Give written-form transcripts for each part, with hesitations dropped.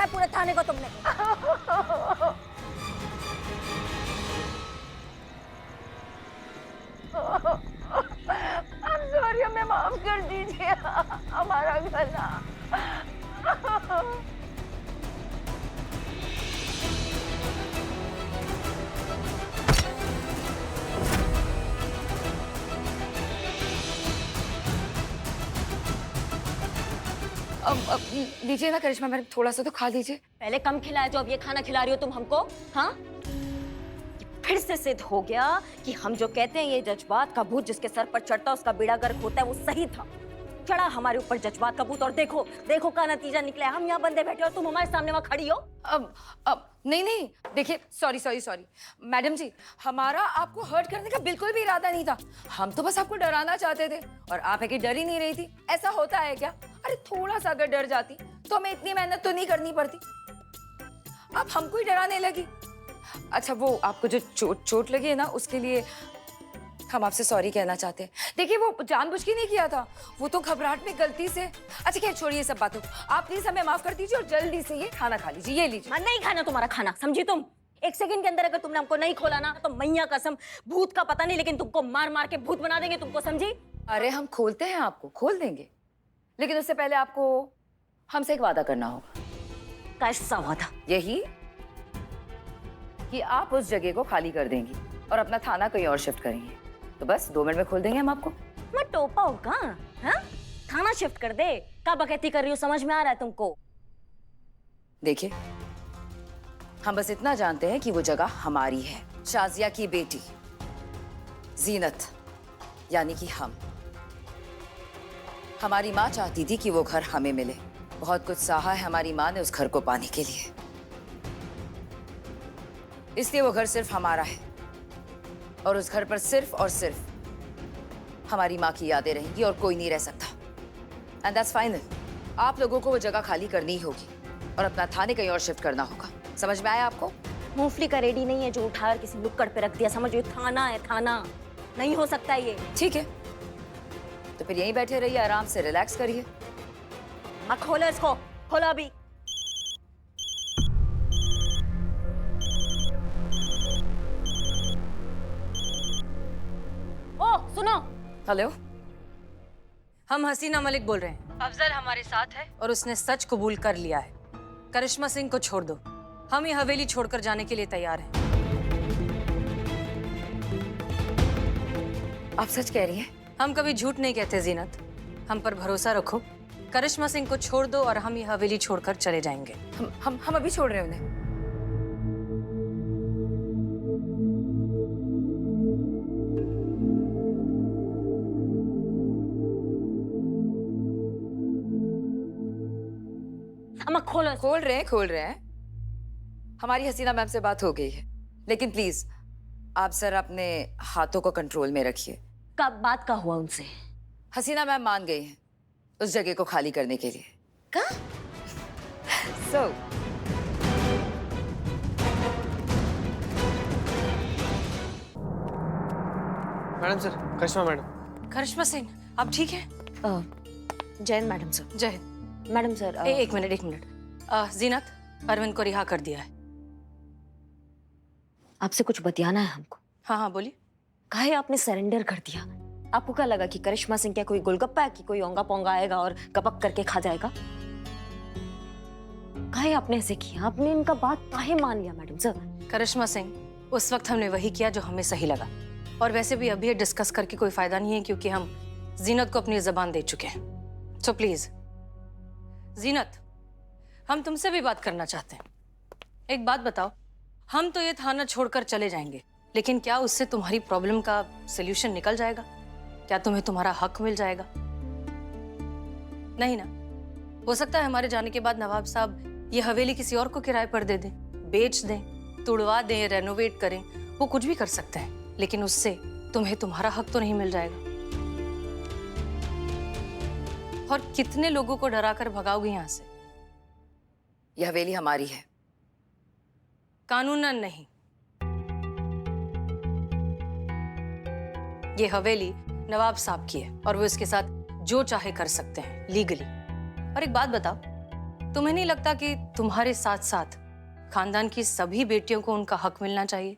है पूरे थाने को तुमने। सॉरी, हमें माफ कर दीजिए, हमारा गला। अब लीजिए ना करिश्मा मैडम, थोड़ा सा तो खा लीजिए। पहले कम खिलाया जो अब ये खाना खिला रही हो तुम हमको। हाँ, ये फिर से सिद्ध हो गया कि हम जो कहते हैं ये जज्बात का भूत जिसके सर पर चढ़ता उसका बेड़ा गर्क होता है, वो सही था। चढ़ा हमारे ऊपर जज्बात का भूत और देखो देखो का नतीजा निकला है। हम यहाँ बंदे बैठे और तुम हमारे सामने वहां खड़ी हो। अब नहीं, देखिए, सॉरी मैडम जी, हमारा आपको हर्ट करने का बिल्कुल भी इरादा नहीं था। हम तो बस आपको डराना चाहते थे और आप है कि डर ही नहीं रही थी। ऐसा होता है क्या? अरे थोड़ा सा अगर डर जाती तो हमें इतनी मेहनत तो नहीं करनी पड़ती। आप हमको ही डराने लगी। अच्छा, वो आपको जो चोट लगी है ना, उसके लिए हम आपसे सॉरी कहना चाहते हैं। देखिए, वो जानबूझ के नहीं किया था, वो तो घबराहट में गलती से। अच्छा खैर, छोड़िए सब बातों, आप प्लीज हमें माफ कर दीजिए और जल्दी से ये खाना खा लीजिए। ये लीजिए। नहीं खाना तुम्हारा खाना, समझी तुम? एक सेकंड के अंदर अगर तुमने हमको नहीं खोला ना तो मैया कसम भूत का पता नहीं लेकिन तुमको मार मार के भूत बना देंगे तुमको, समझी? अरे हम खोलते हैं, आपको खोल देंगे, लेकिन उससे पहले आपको हमसे एक वादा करना होगा। कैसा वादा? यही कि आप उस जगह को खाली कर देंगी और अपना थाना कहीं और शिफ्ट करेंगे। तो बस 2 मिनट में खोल देंगे हम आपको। मैं टोपा हूँ का? हाँ? थाना शिफ्ट कर दे? का बकैती कर रही हो, समझ में आ रहा है तुमको? देखिए, हम बस इतना जानते हैं कि वो जगह हमारी है। शाजिया की बेटी जीनत, यानी कि हम। हमारी माँ चाहती थी कि वो घर हमें मिले। बहुत कुछ सहा है हमारी माँ ने उस घर को पाने के लिए, इसलिए वो घर सिर्फ हमारा है और उस घर पर सिर्फ और सिर्फ हमारी माँ की यादें रहेंगी और कोई नहीं रह सकता। And that's final. आप लोगों को वो जगह खाली करनी ही होगी और अपना थाने कहीं और शिफ्ट करना होगा। समझ में आया आपको? मूंगफली का रेडी नहीं है जो उठाकर किसी नुक्कड़ पे रख दिया, समझ? थाना है, थाना नहीं हो सकता ये। ठीक है, तो फिर यहीं बैठे रहिए, आराम से रिलैक्स करिए। खोलो इसको, खोलो अभी। ओ सुनो। हेलो, हम हसीना मलिक बोल रहे हैं। अफजल हमारे साथ है और उसने सच कबूल कर लिया है। करिश्मा सिंह को छोड़ दो, हम ये हवेली छोड़कर जाने के लिए तैयार हैं। आप सच कह रही हैं? हम कभी झूठ नहीं कहते जीनत, हम पर भरोसा रखो। करिश्मा सिंह को छोड़ दो और हम ये हवेली छोड़कर चले जाएंगे। हम अभी छोड़ रहे हैं उन्हें। अम्मा खोलो। खोल रहे हैं। हमारी हसीना मैम से बात हो गई है, लेकिन प्लीज आप सर अपने हाथों को कंट्रोल में रखिए। कब बात का हुआ उनसे? हसीना मैम मान गई हैं उस जगह को खाली करने के लिए। का? So, मैडम सर, करिश्मा मैडम। करिश्मा सिंह, आप ठीक है? Jain madam sir. जय हिंद। मैडम सर एक मिनट। जीनत, अरविंद को रिहा कर दिया है। आपसे कुछ बतियाना है हमको। हाँ बोलिए। काहे आपने सरेंडर कर दिया? आपको क्या लगा कि करिश्मा सिंह क्या कोई गोलगप्पा है कि कोई ओंगा पोंगा आएगा और गपक करके खा जाएगा? काहे आपने ऐसे किया? आपने इनका बात काहे मान लिया मैडम सर? करिश्मा सिंह, उस वक्त हमने वही किया जो हमें सही लगा, और वैसे भी अभी डिस्कस करके कोई फायदा नहीं है क्योंकि हम जीनत को अपनी जबान दे चुके हैं। सो प्लीज जीनत, हम तुमसे भी बात करना चाहते हैं। एक बात बताओ, हम तो ये थाना छोड़कर चले जाएंगे, लेकिन क्या उससे तुम्हारी प्रॉब्लम का सलूशन निकल जाएगा? क्या तुम्हें तुम्हारा हक मिल जाएगा? नहीं ना। हो सकता है हमारे जाने के बाद नवाब साहब ये हवेली किसी और को किराए पर दे दें, बेच दें, तुड़वा दें, रेनोवेट करें, वो कुछ भी कर सकते हैं, लेकिन उससे तुम्हें तुम्हारा हक तो नहीं मिल जाएगा। और कितने लोगों को डराकर भगाओगे यहां से? यह हवेली हमारी है। कानूनन नहीं। ये हवेली नवाब साहब की है और वो इसके साथ जो चाहे कर सकते हैं लीगली। और एक बात बताओ, तुम्हें नहीं लगता कि तुम्हारे साथ साथ खानदान की सभी बेटियों को उनका हक मिलना चाहिए?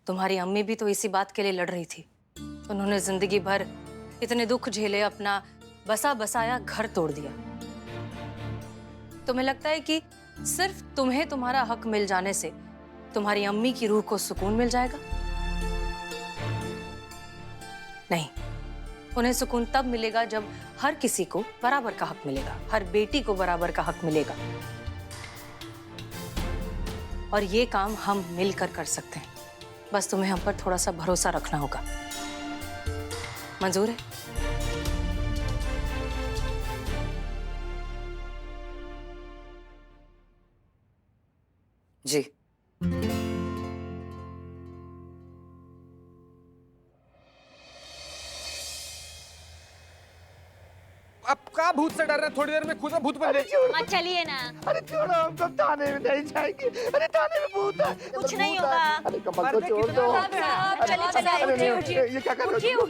तुम्हारी अम्मी भी तो इसी बात के लिए लड़ रही थी। उन्होंने जिंदगी भर इतने दुख झेले, अपना बसा बसाया घर तोड़ दिया। तुम्हें लगता है कि सिर्फ तुम्हें तुम्हारा हक मिल जाने से तुम्हारी अम्मी की रूह को सुकून मिल जाएगा? नहीं, उन्हें सुकून तब मिलेगा जब हर किसी को बराबर का हक मिलेगा, हर बेटी को बराबर का हक मिलेगा। और ये काम हम मिलकर कर सकते हैं। बस तुम्हें हम पर थोड़ा सा भरोसा रखना होगा। मंजूर है? जी। अब का भूत से डर रहे? थोड़ी देर में खुद भूत बन जाए। हाँ चलिए ना। अरे छोड़ो, हम सब थाने में नहीं जाएंगे। अरे थाने में भूत है। कुछ नहीं होगा। अरे कमल को छोड़ दो। ये क्या कर रहे हो?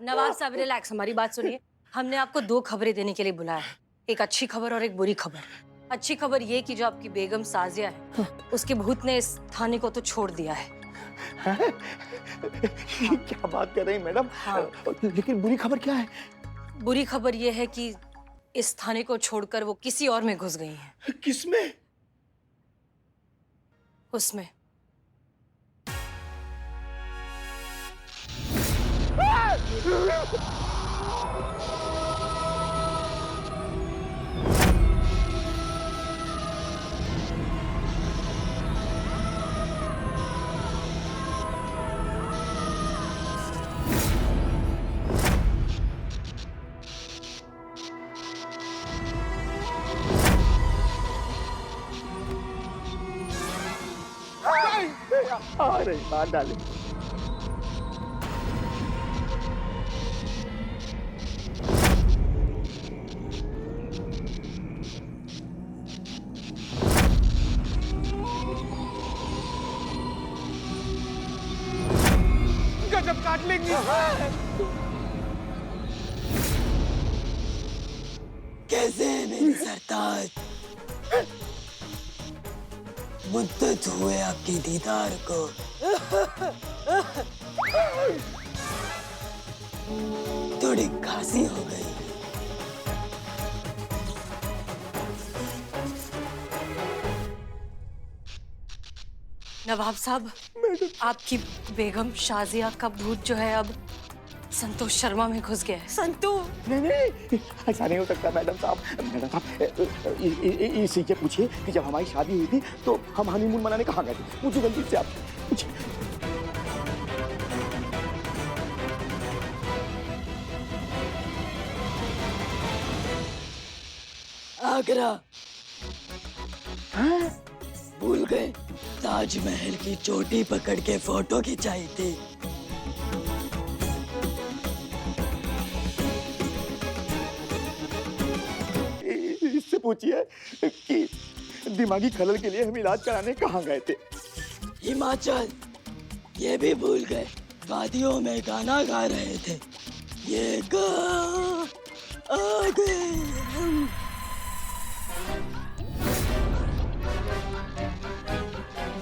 नवाब साहब रिलैक्स, हमारी बात सुनिए। हमने आपको दो खबरें देने के लिए बुलाया है, एक अच्छी खबर और एक बुरी खबर। अच्छी खबर ये कि जो आपकी बेगम साजिया है, उसके भूत ने इस थाने को तो छोड़ दिया है। क्या बात कर रही हैं मैडम? हाँ। लेकिन बुरी खबर क्या है? बुरी खबर ये है कि इस थाने को छोड़कर वो किसी और में घुस गई हैं। किसमें? उसमें। अरे बात डाली। गजब काट लेंगी। कैसे है मेरी सरताज? मुद्दत हुए आपके दीदार को। थोड़ी खांसी हो गई। नवाब साहब, आपकी बेगम शाजिया का भूत जो है अब संतोष शर्मा में घुस गया है। नहीं, ऐसा नहीं हो सकता मैडम साहब। मैडम साहब, इसी से पूछिए कि जब हमारी शादी हुई थी तो हम हनीमून मनाने कहाँ गए थे? पूछिए जल्दी से आप पूछिए। आगरा। भूल गए? ताजमहल की चोटी पकड़ के फोटो खिंचाई थी। इससे पूछिए कि दिमागी खलल के लिए हम इलाज कराने कहाँ गए थे? हिमाचल। ये भी भूल गए? वादियों में गाना गा रहे थे। ये गा आ गए हम।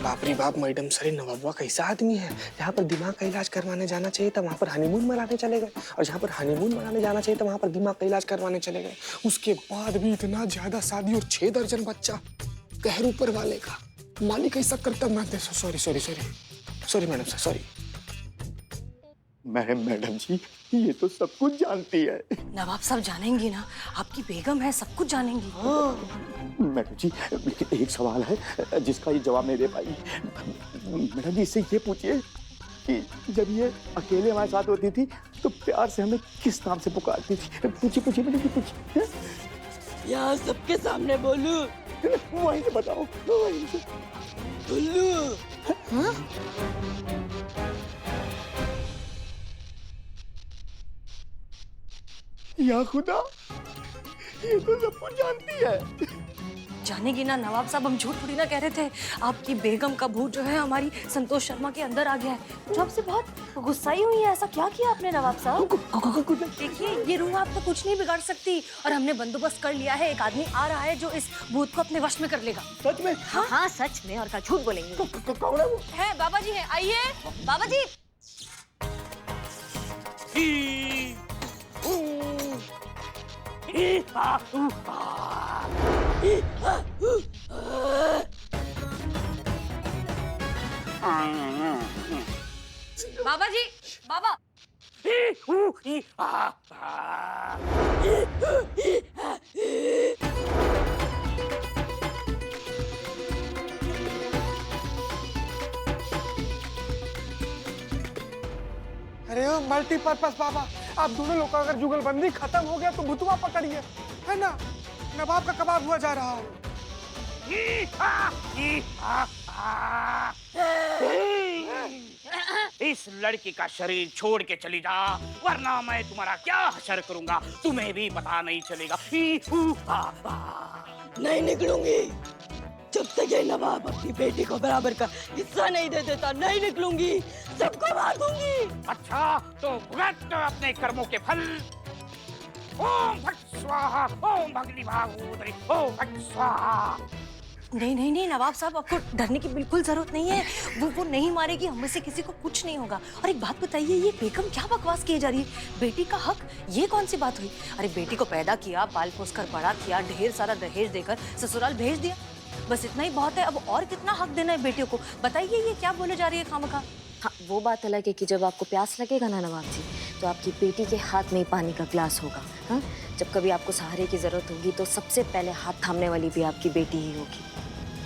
बाप रे बाप, मैडम सर नवाबवा कैसा आदमी है। जहाँ पर दिमाग का इलाज करवाने जाना चाहिए था वहाँ पर हनीमून मनाने चले गए, और जहाँ पर हनीमून मनाने जाना चाहिए था वहाँ पर दिमाग का इलाज करवाने चले गए। उसके बाद भी इतना ज्यादा शादी और 6 दर्जन बच्चा। कहर ऊपर वाले का। मालिक ऐसा करता मानते। Sorry madam sir, sorry. Madam ji, ये तो सब कुछ जानती है। नवाब साहब जानेंगी ना, आपकी बेगम है, सब कुछ जानेंगी। मैडम जी, लेकिन एक सवाल है जिसका ये जवाब नहीं दे पाई। मैडम जी, इससे ये पूछिए कि जब ये अकेले हमारे साथ होती थी तो प्यार से हमें किस नाम से पुकारती थी? पूछिए मैडम जी, पूछिए। यहाँ सबके सामने बोलूं? वहीं से बताओ, वहीं से। बुल्लू। या खुदा, ये तो सब कुछ जानती है। जानेगी ना नवाब साहब, हम झूठ थोड़ी ना कह रहे थे। आपकी बेगम का भूत जो है हमारी संतोष शर्मा के अंदर आ गया है, जो आपसे बहुत गुस्साई हुई है। ऐसा क्या किया आपने नवाब साहब? देखिए ये रूह आप तो कुछ नहीं बिगाड़ सकती, और हमने बंदोबस्त कर लिया है। एक आदमी आ रहा है जो इस भूत को अपने वश में कर लेगा। सच में? हाँ सच में, और क्या झूठ बोलेंगे? कौन है वो? है बाबा जी है, आइए बाबा जी। बाबा जी, बाबा। अरे ओ मल्टीपर्पज बाबा, आप दोनों लोग का अगर जुगलबंदी खत्म हो गया तो भुतवा पकड़िए, है ना? नवाब का कबाब हुआ जा रहा है। इस लड़की का शरीर छोड़ के चली जा, वरना मैं तुम्हारा क्या हशर करूंगा तुम्हें भी पता नहीं चलेगा। नहीं निकलूंगी जब तक ये नवाब अपनी बेटी को बराबर का हिस्सा नहीं दे देता। नहीं निकलूंगी, सबको मार दूंगी। अच्छा तो भुगत अपने कर्मों के फल। ओम भट स्वाहा, ओम भगली भागोदरी, ओम भट स्वाहा। नहीं नहीं नहीं नवाब साहब, आपको डरने की बिल्कुल जरूरत नहीं है। वो नहीं मारेगी, हम में से किसी को कुछ नहीं होगा। और एक बात बताइए, ये बेगम क्या बकवास किए जा रही है? बेटी का हक, ये कौन सी बात हुई? अरे बेटी को पैदा किया, पाल पोस कर बड़ा किया, ढेर सारा दहेज देकर ससुराल भेज दिया, बस इतना ही बहुत है। अब और कितना हक देना है बेटियों को? बताइए ये क्या बोले जा रही है खामखा? हाँ वो बात अलग है कि जब आपको प्यास लगेगा ना नवाब जी, तो आपकी बेटी के हाथ में ही पानी का ग्लास होगा। हाँ, जब कभी आपको सहारे की जरूरत होगी तो सबसे पहले हाथ थामने वाली भी आपकी बेटी ही होगी।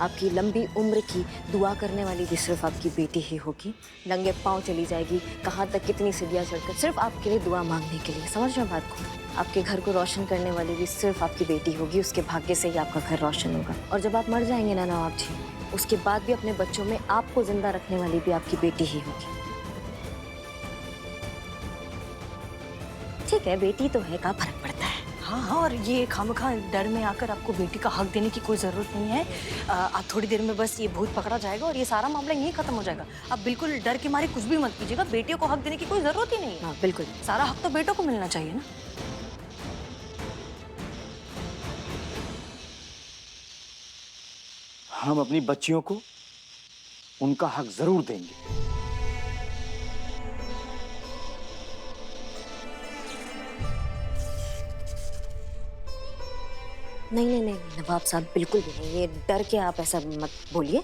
आपकी लंबी उम्र की दुआ करने वाली भी सिर्फ आपकी बेटी ही होगी। नंगे पाँव चली जाएगी कहाँ तक, कितनी सीढ़ियाँ चढ़कर, सिर्फ आपके लिए दुआ मांगने के लिए। समझ रहे हो बात को? आपके घर को रोशन करने वाली भी सिर्फ आपकी बेटी होगी। उसके भाग्य से ही आपका घर रोशन होगा। और जब आप मर जाएंगे ना नवाब जी, उसके बाद भी अपने बच्चों में आपको जिंदा रखने वाली भी आपकी बेटी ही होगी। ठीक है, बेटी तो है, क्या फर्क पड़ता है? हाँ हाँ, और ये खामखा डर में आकर आपको बेटी का हक देने की कोई जरूरत नहीं है। आप थोड़ी देर में बस ये भूत पकड़ा जाएगा और ये सारा मामला यहीं खत्म हो जाएगा। आप बिल्कुल डर के मारे कुछ भी मत कीजिएगा। बेटियों को हक देने की कोई जरूरत ही नहीं है। हाँ बिल्कुल, सारा हक तो बेटों को मिलना चाहिए ना। हम अपनी बच्चियों को उनका हक जरूर देंगे। नहीं नहीं नहीं नवाब साहब, बिल्कुल भी नहीं। ये डर के आप ऐसा मत बोलिए।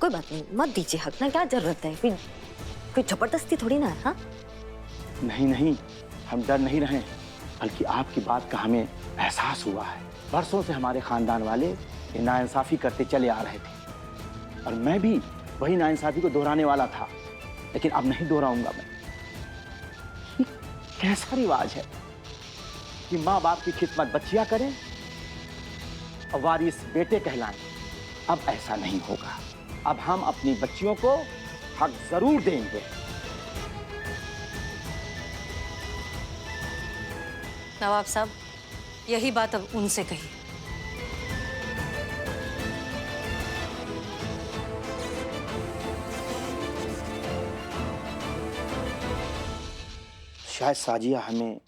कोई बात नहीं, मत दीजिए हक ना, क्या जरूरत है? कोई जबरदस्ती थोड़ी ना है। हाँ नहीं नहीं, हम डर नहीं रहे, बल्कि आपकी बात का हमें एहसास हुआ है। बरसों से हमारे खानदान वाले ये नाइंसाफी करते चले आ रहे थे, और मैं भी वही नाइंसाफी को दोहराने वाला था, लेकिन अब नहीं दोहराऊंगा मैं। ये कैसा रिवाज है कि माँ बाप की खिदमत बच्चियां करें और वारिस बेटे कहलाएं? अब ऐसा नहीं होगा। अब हम अपनी बच्चियों को हक जरूर देंगे। नवाब साहब, यही बात अब उनसे कही। शायद साजिया हमें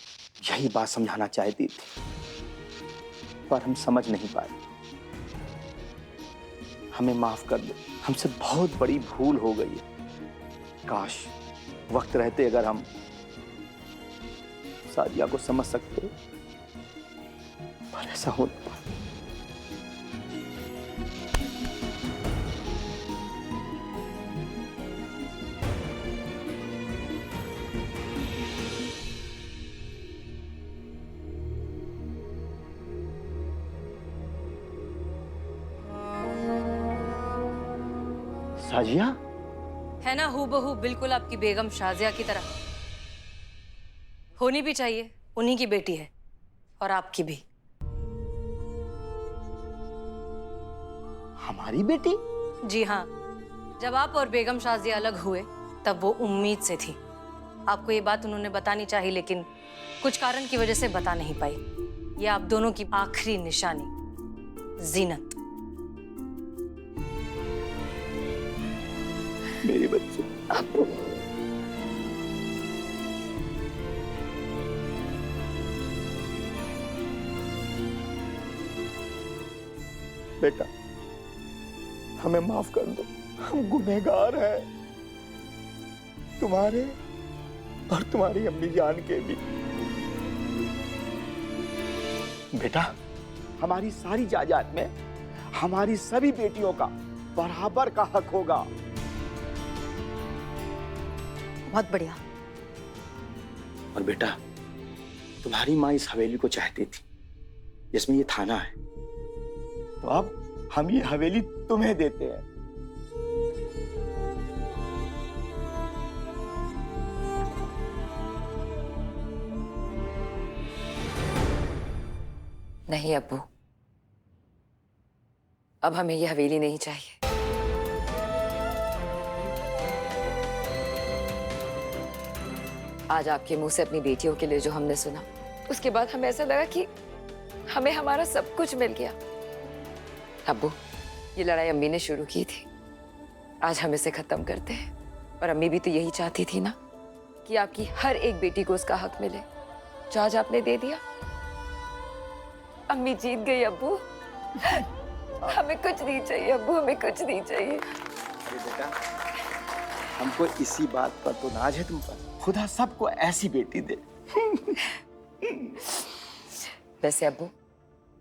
यही बात समझाना चाहती थी, पर हम समझ नहीं पाए। हमें माफ कर दो, हमसे बहुत बड़ी भूल हो गई है। काश वक्त रहते अगर हम साजिया को समझ सकते, पर ऐसा हो नहीं पाया। साजिया है ना हूबहू बिल्कुल आपकी बेगम शाजिया की तरह। होनी भी चाहिए, उन्हीं की बेटी है, और आपकी भी। हमारी बेटी? जी हाँ, जब आप और बेगम शाजिया अलग हुए तब वो उम्मीद से थी। आपको ये बात उन्होंने बतानी चाहिए, लेकिन कुछ कारण की वजह से बता नहीं पाई। ये आप दोनों की आखिरी निशानी जीनत। मेरे बच्चे। अब्बू बेटा हमें माफ कर दो, हम गुनहगार हैं, तुम्हारे और तुम्हारी अम्मी जान के भी। बेटा हमारी सारी जायदाद में हमारी सभी बेटियों का बराबर का हक होगा। बहुत बढ़िया। और बेटा तुम्हारी माँ इस हवेली को चाहती थी जिसमें ये थाना है, तो अब हम ये हवेली तुम्हें देते हैं। नहीं अब्बू, अब हमें ये हवेली नहीं चाहिए। आज आपके मुंह से अपनी बेटियों के लिए जो हमने सुना, उसके बाद हमें ऐसा लगा कि हमें हमारा सब कुछ मिल गया। अब्बू, ये लड़ाई अम्मी ने शुरू की थी, आज हम इसे खत्म करते हैं। और अम्मी भी तो यही चाहती थी ना कि आपकी हर एक बेटी को उसका हक मिले, जो आज आपने दे दिया। अम्मी जीत गई अब्बू। हमें कुछ नहीं चाहिए अब्बू, हमें कुछ नहीं चाहिए। अरे बेटा हमको इसी बात पर तो नाज है तुम पर, खुदा सबको ऐसी बेटी दे। वैसे अब्बू,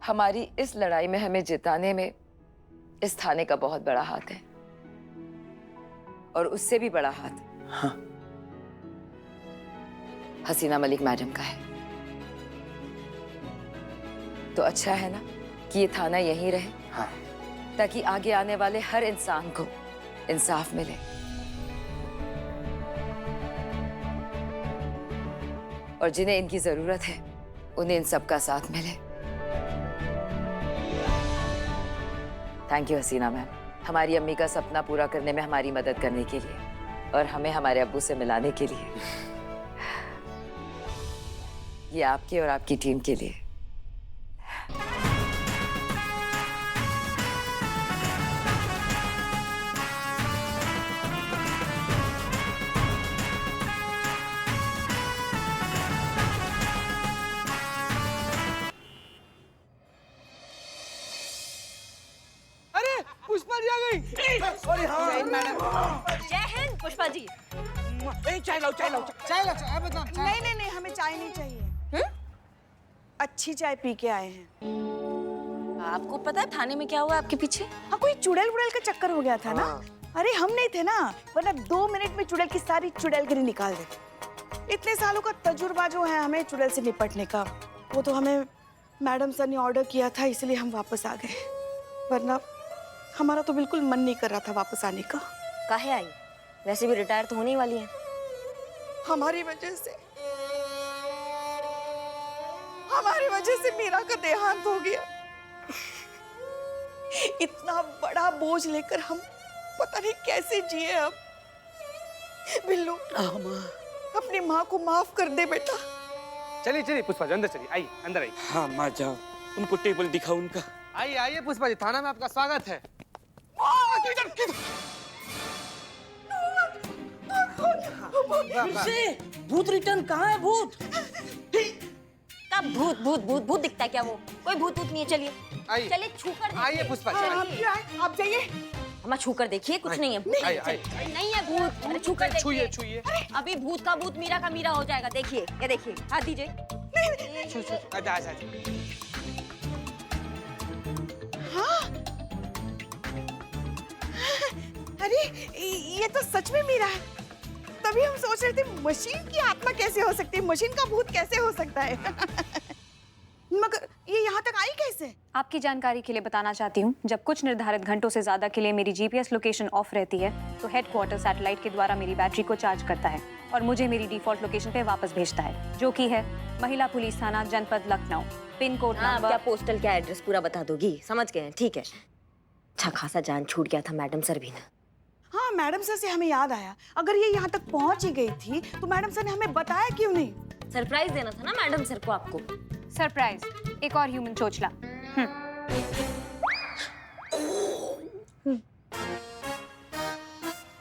हमारी इस लड़ाई में हमें जिताने में इस थाने का बहुत बड़ा हाथ है, और उससे भी बड़ा हाथ हाँ। हसीना मलिक मैडम का है। तो अच्छा है ना कि ये थाना यहीं रहे, हाँ। ताकि आगे आने वाले हर इंसान को इंसाफ मिले। और जिन्हें इनकी जरूरत है उन्हें इन सबका साथ मिले। थैंक यू हसीना मैम, हमारी अम्मी का सपना पूरा करने में हमारी मदद करने के लिए और हमें हमारे अब्बू से मिलाने के लिए। ये आपके और आपकी टीम के लिए। अरे पुष्पा जी आ गई। अरे हाँ जय हिंद पुष्पा जी। चाय लाओ चाय लाओ चाय लाओ चाय बता। नहीं नहीं नहीं, हमें चाय नहीं चाहिए। अच्छी चाय पी के आए हैं। आपको पता है थाने में क्या हुआ आपके पीछे? हाँ, कोई चुड़ैल वुड़ैल का चक्कर हो गया था ना। अरे हम नहीं थे ना, वरना 2 मिनट में चुड़ैल की सारी चुड़ैलगिरी निकाल देते। इतने सालों का तजुर्बा जो है हमें चुड़ैल से निपटने का, वो तो हमें मैडम सर ने ऑर्डर किया था, इसलिए हम वापस आ गए। वरना हमारा तो बिल्कुल मन नहीं कर रहा था वापस आने का। काहे आई? वैसे भी रिटायर तो होने ही वाली है। हमारी वजह से मीरा का देहांत हो गया। इतना बड़ा बोझ लेकर हम पता नहीं कैसे जिए अब। बिल्लू, अपनी माँ को माफ कर दे बेटा। चलिए चलिए पुष्पा जी अंदर चलिए, आइए अंदर आइए। हाँ माँ जाओ, उनको टेबल दिखाओ उनका। आइए आइए पुष्पा जी, थाना में आपका स्वागत है। भूत रिटर्न कहाँ है? भूत कब भूत भूत भूत भूत दिखता है क्या? वो कोई भूत भूत नहीं है। चलिए आइए। चलिए छू कर देखिए। आइए पुष्पा जी, आप क्यों आए? आप जाइए। हम छू कर देखिए, कुछ नहीं है। भूत आइए, चलिए। नहीं है भूत, अरे छू कर छुइए देखिए। छुइए। अभी भूत का भूत मीरा का मीरा हो जाएगा। देखिए, ये देखिए, हाथ दीजिए। अच्छा अच्छा। अरे ये तो सच में मीरा है। तभी हम सोच रहे थे मशीन की आत्मा कैसे हो सकती है, मशीन का भूत कैसे हो सकता है। मगर ये यहाँ तक आई कैसे? आपकी जानकारी के लिए बताना चाहती हूँ, जब कुछ निर्धारित घंटों से ज्यादा के लिए मेरी जीपीएस लोकेशन ऑफ रहती है तो हेडक्वार्टर सैटेलाइट के द्वारा मेरी बैटरी को चार्ज करता है और मुझे मेरी डिफॉल्ट लोकेशन पे वापस भेजता है, जो कि है महिला पुलिस थाना, जनपद लखनऊ, पिन कोड हाँ, नंबर। क्या पोस्टल क्या एड्रेस पूरा बता दोगी? समझ गए हैं, ठीक है। अच्छा खासा जान छूट गया था मैडम सर भी ना। हाँ, मैडम सर से हमें याद आया, अगर ये यहाँ तक पहुँच ही गई थी तो मैडम सर ने हमें बताया क्यों नहीं? सरप्राइज देना था ना मैडम सर को आपको। सरप्राइज, एक और ह्यूमन चोचला।